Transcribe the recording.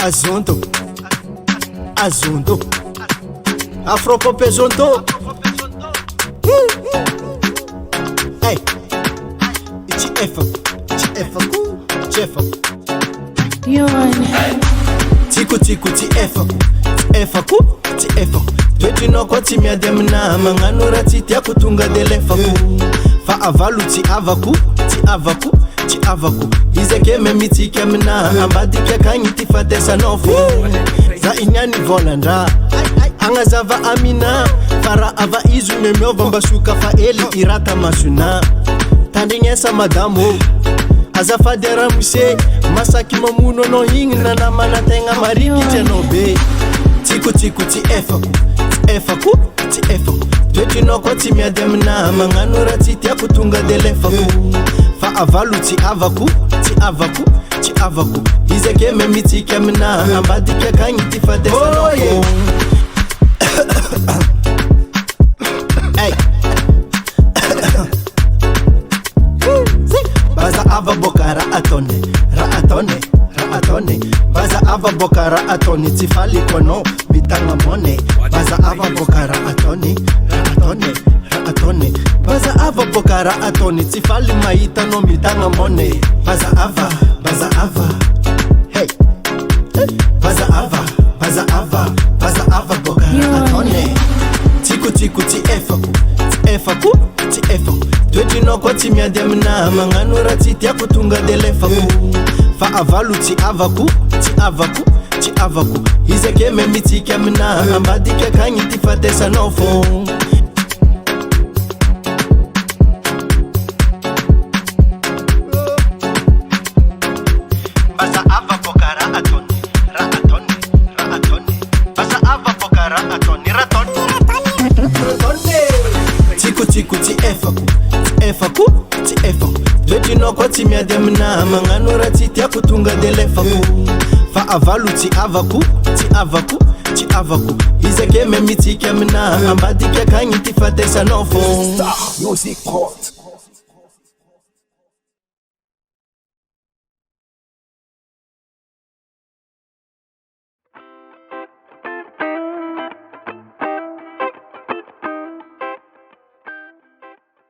Azonto, Azonto, Afropop Zonto. Hey, TF, Tiku tiku TF, TF. Twetu no kwa timia demna manganura titia kutunga delefaku. Fa avalu ti avaku. Izeke memiti kemna ambadi ke kanyiti fatesa nofo. Za inyani volanda anga zava amina fara ava izu memyo basuka fa eli irata masuna. Tandingesa madamo azafadera muse masaki mamuno no hingna na manatenga mariki chenobe. Tiku TF. Twetu no kwa timia demna manganura titia kutunga delefaku. Fa avalu ti avaku. Izeke memiti kemna ambadi ke kanyiti fatesa nofo. Hey. Baza ava bokara atone. Baza ava bokara atone tifali kono bitanga mone. Baza ava bokara atone. Baza ava bokara atone tifali maita no bitanga mone. Baza ava. Hey. Baza ava bokara atone. Tiku TF. Twetu no kwa timia demna manganura titia kutunga delefaku. Fa avalu ti avaku. Izeke memiti kemna ambadi ke kanyiti fatesa nofo. Baza ava bokara atone. Baza ava bokara atone ratone. Tiku TF. Twetu no kwa timia demna manganura titia kutunga delefaku. Fa avalu ti avaku. Izeke memiti kemna ambadi ke kanyiti fatesa nofo. Music Pro.